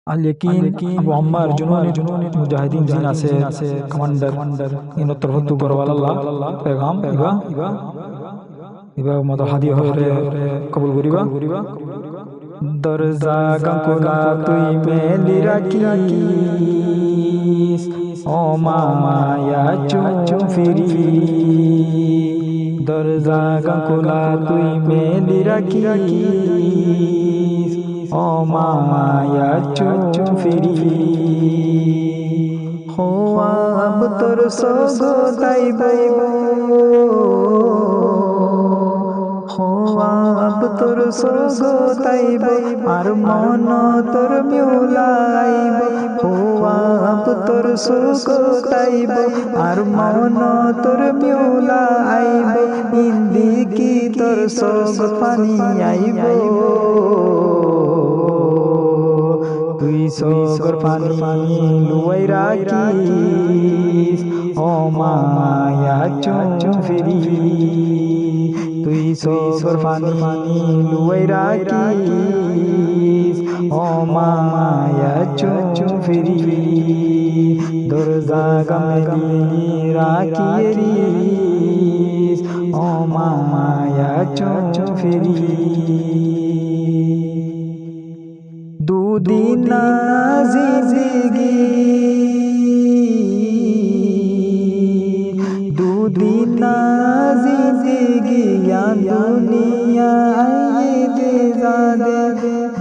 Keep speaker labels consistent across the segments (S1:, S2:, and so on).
S1: al-Yakin Abu Ammar Jununi Mujahidin Jin আছে commander in তরফতু Karwal আল্লাহ পেগাম ইবা মত হাদি হরে কবুল করিবা দরজা গকুলা তুই মেলি রাখিস ও মায়া চুম ফিরি দরজা গকুলা তুই মেলি রাখিস ও মায়া চুম ফিরি হো আব তোর সোগো তাইব হো আব তোর সোগো তাইব আর মন তোর মিউলাইব হো আব তোর সোগো তাইব আর মন তোর মিউলাইব ইন্দি কি তোর সোগ পানি আইব তুই সোগর পানি লুয়াই রাখিস ও মায়া চুম ফিরি তুই সোগর পানি লুয়াই রাখিস ও মায়া চুম ফিরি দরজা গমেলি রাখিস ও মায়া চুম ফিরি দুদিন জিজিগি দুদিন জিজিগি দুনিয়া আইয়ে জাদে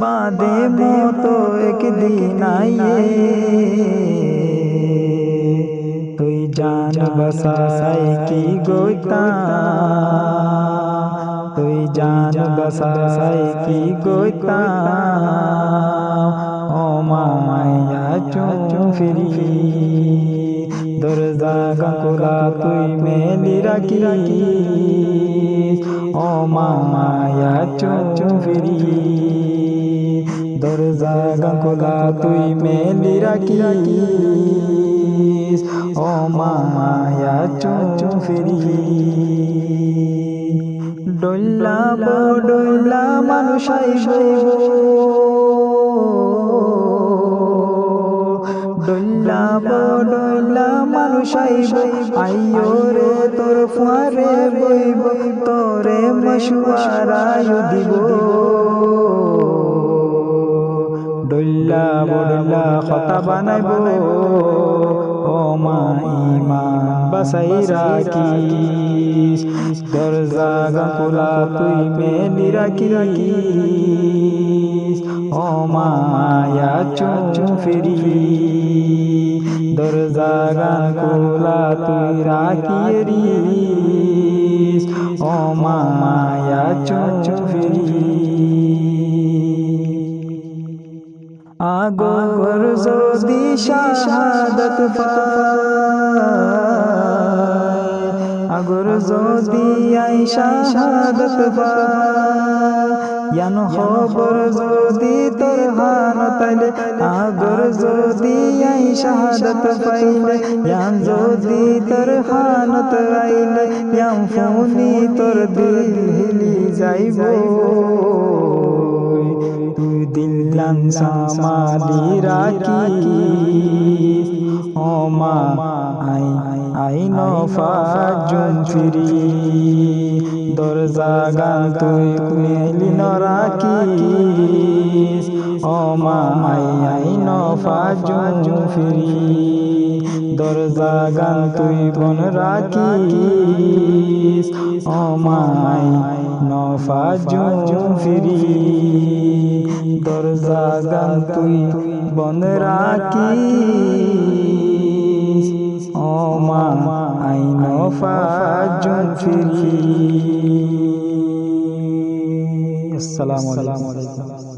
S1: বাদে মতো একদিন আইয়ে তুই জান বসাই কি গোতা তুই জান বসাই কি গোতা ও মায়া চুম ফিরি দরজা গকুলা তুই মেলি রাখিস ও মায়া চুম ফিরি দরজা গকুলা তুই মেলি রাখিস ও মায়া চুম ফিরি ডল্লা বডল্লা মানুষ আইব ডল্লা বডল্লা মানুষ আইব আইও রে তোর ফুয়ারে বইব তোরে মশুয়ারায় দিব ডল্লা বডল্লা খতা বানাইব ও মা ইমান বাসাই রাখিস দরজা গকুলা তুই মেলি রাখিস ও মায়া চুম ফিরি দরজা গকুলা তুই রাখিস ও মায়া চুম ফিরি আগর যদি শাহাদত পায় আগর যদি আই শাহাদত পায় ইয়ান খবর যদি তোর হান তাইলে আগর যদি আই শাহাদত পাইলে ইয়ান যদি তোর হানত আইলে ইয়াম ফুনি তোর দিল হিলি যাইব তুই দিলান সামালি রাখিস ও মা আই নফাজুম ফিরি দরজা গান তুই মেলি ন রাখিস ও মা আই নফাজুম ফিরি দরজা গান তুই বন রাখিস ও মা নফাজুম ফিরি দরজা গান তুই বন রাখিস ও মা আই নফাজুম ফিরি। আসসালামু আলাইকুম।